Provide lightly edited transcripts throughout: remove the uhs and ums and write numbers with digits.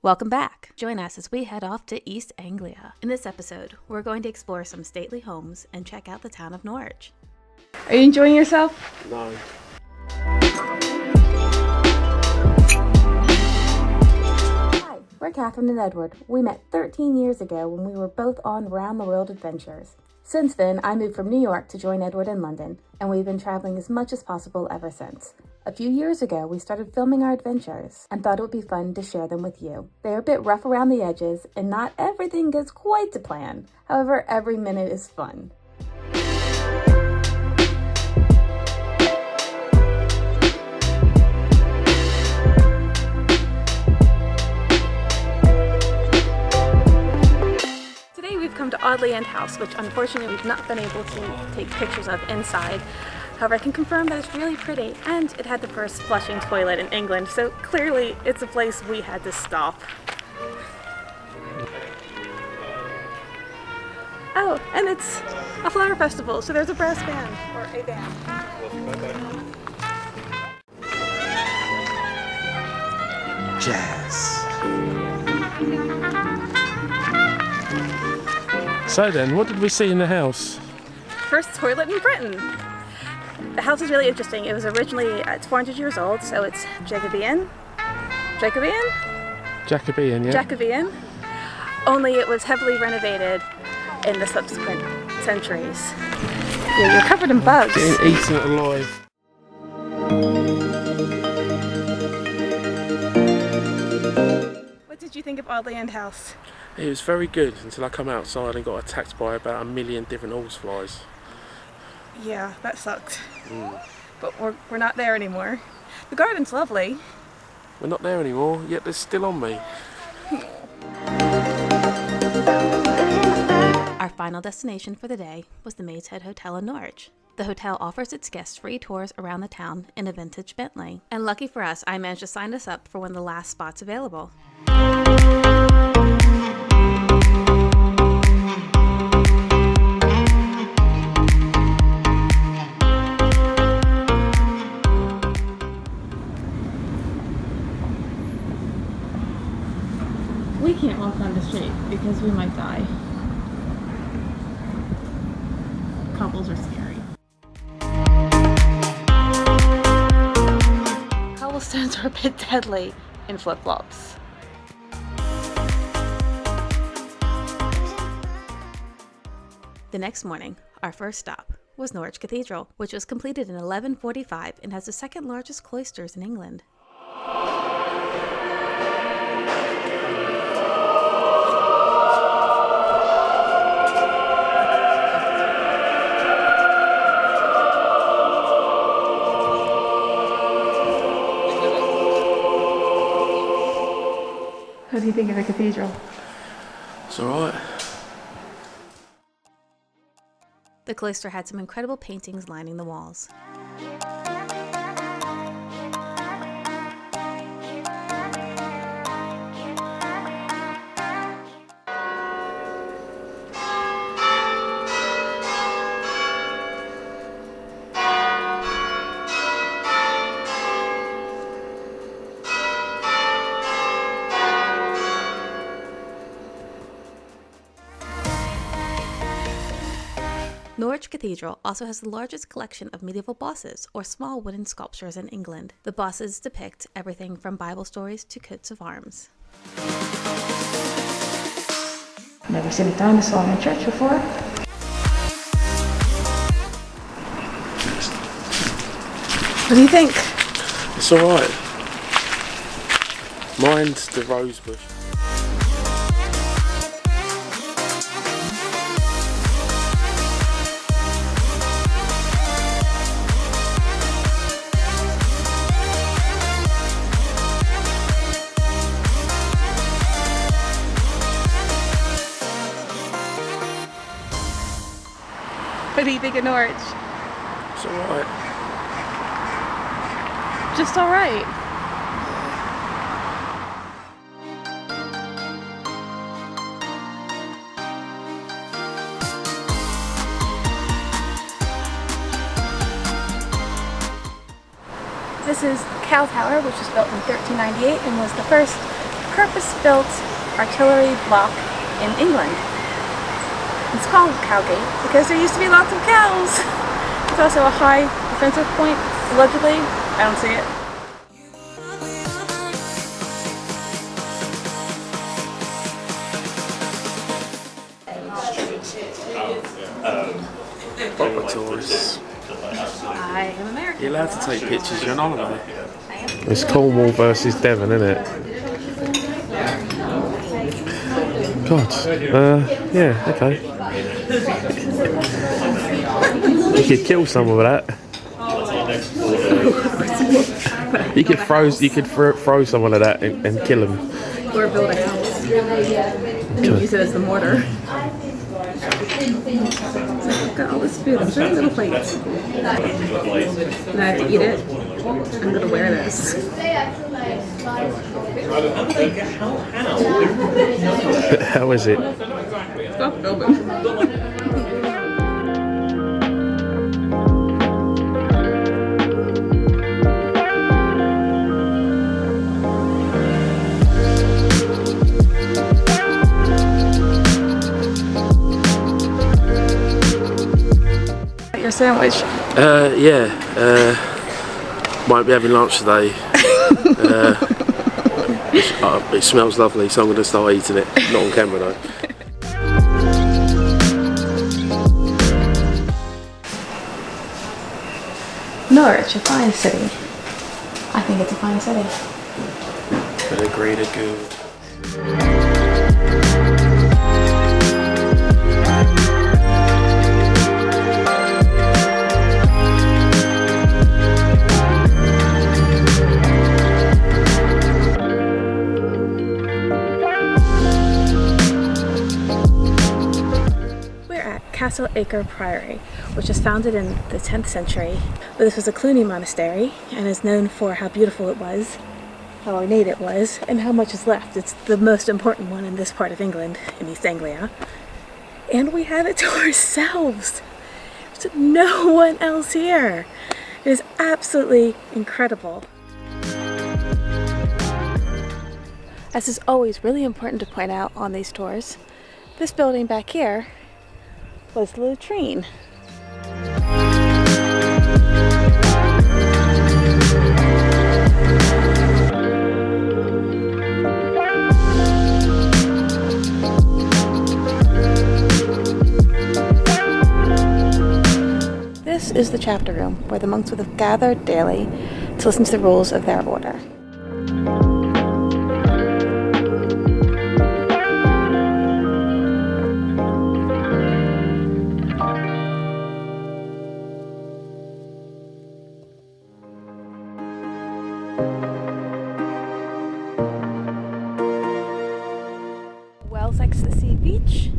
Welcome back. Join us as we head off to East Anglia. In this episode, we're going to explore some stately homes and check out the town of Norwich. Are you enjoying yourself? No. Hi, we're Catherine and Edward. We met 13 years ago when we were both on round-the-world adventures. Since then, I moved from New York to join Edward in London, and we've been traveling as much as possible ever since. A few years ago, we started filming our adventures and thought it would be fun to share them with you. They are a bit rough around the edges, and not everything goes quite to plan. However, every minute is fun. Today we've come to Audley End House, which unfortunately we've not been able to take pictures of inside. However, I can confirm that it's really pretty, and it had the first flushing toilet in England, so clearly it's a place we had to stop. Oh, and it's a flower festival, so there's a brass band, or a band. Jazz. So then, what did we see in the house? First toilet in Britain. The house is really interesting. It was originally, it's 400 years old, so it's Jacobean? Jacobean, yeah. Jacobean. Only it was heavily renovated in the subsequent centuries. Yeah, you're covered in bugs. Getting eaten alive. What did you think of Audley End House? It was very good until I come outside and got attacked by about 1 million different horseflies. Yeah, that sucked. But we're not there anymore. The garden's lovely. We're not there anymore, yet they're still on me. Our final destination for the day was the Maid's Head Hotel in Norwich. The hotel offers its guests free tours around the town in a vintage Bentley. And lucky for us, I managed to sign us up for one of the last spots available. We can't walk on the street because we might die. Couples are scary. Cobblestones are a bit deadly in flip-flops. The next morning, our first stop was Norwich Cathedral, which was completed in 1145 and has the second largest cloisters in England. What do you think of the cathedral? It's alright. The cloister had some incredible paintings lining the walls. Norwich Cathedral also has the largest collection of medieval bosses, or small wooden sculptures, in England. The bosses depict everything from Bible stories to coats of arms. Never seen a dinosaur in a church before. What do you think? It's alright. Mine's the rose bush. What do you think of Norwich? It's alright. Just alright. This is Cow Tower, which was built in 1398 and was the first purpose-built artillery block in England. It's called Cowgate because there used to be lots of cows. It's also a high defensive point, allegedly. I don't see it. Proper tourists. I am American. You're allowed to take pictures, you're on holiday. It's Cornwall versus Devon, isn't it? God. Yeah, okay. You could kill someone with that. You could throw someone at that and kill them. Or build a house and use it as the mortar. So I've got all this food on very little plates. And I have to eat it. I'm gonna wear this. How is it? Stop filming. Your sandwich? Yeah. Might be having lunch today. It smells lovely, so I'm going to start eating it. Not on camera though. Norwich, a fine city. I think it's a fine city. But a greater good. Castle Acre Priory, which was founded in the 10th century. But this was a Cluny monastery and is known for how beautiful it was, how ornate it was, and how much is left. It's the most important one in this part of England, in East Anglia. And we have it to ourselves. There's no one else here. It is absolutely incredible. As is always really important to point out on these tours, this building back here was the latrine. This is the chapter room where the monks would have gathered daily to listen to the rules of their order. Likes the sea beach,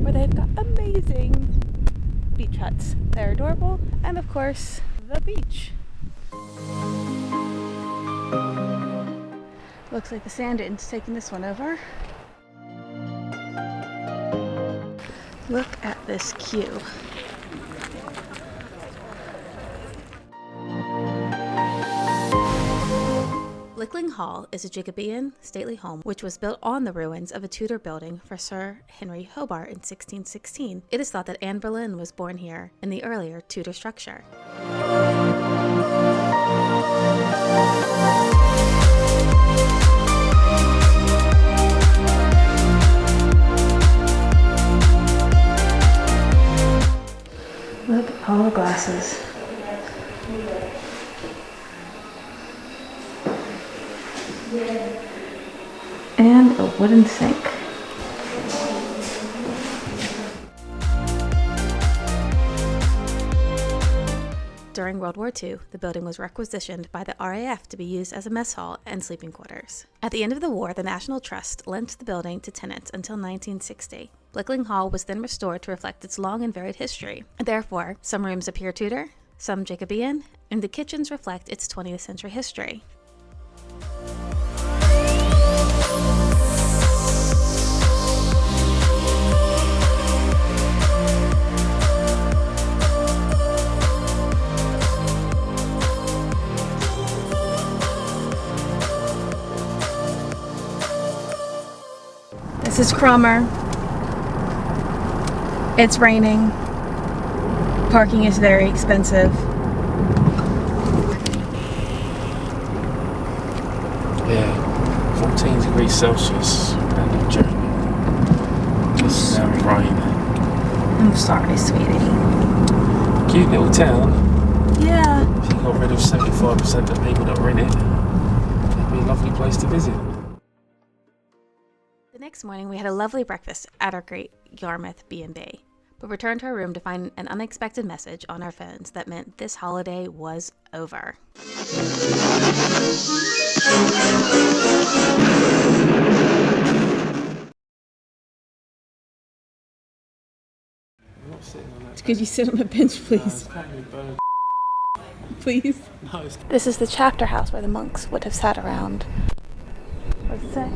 where they've got amazing beach huts. They're adorable, and of course, the beach. Looks like the sand dune's taking this one over. Look at this queue. Blickling Hall is a Jacobean stately home which was built on the ruins of a Tudor building for Sir Henry Hobart in 1616. It is thought that Anne Boleyn was born here in the earlier Tudor structure. Look at all the glasses. And a wooden sink. During World War II, the building was requisitioned by the RAF to be used as a mess hall and sleeping quarters. At the end of the war, the National Trust lent the building to tenants until 1960. Blickling Hall was then restored to reflect its long and varied history. Therefore, some rooms appear Tudor, some Jacobean, and the kitchens reflect its 20th century history. This is Cromer. It's raining. Parking is very expensive. Yeah, 14 degrees Celsius and Germany. It's now raining. I'm sorry, sweetie. Cute little town. Yeah. If you got rid of 75% of the people that are in it, it'd be a lovely place to visit. The next morning, we had a lovely breakfast at our great Yarmouth B&B, but returned to our room to find an unexpected message on our phones that meant this holiday was over. I'm not sitting on that. Could you sit on the bench, please? Please. No, it's This is the chapter house where the monks would have sat around. What does it say?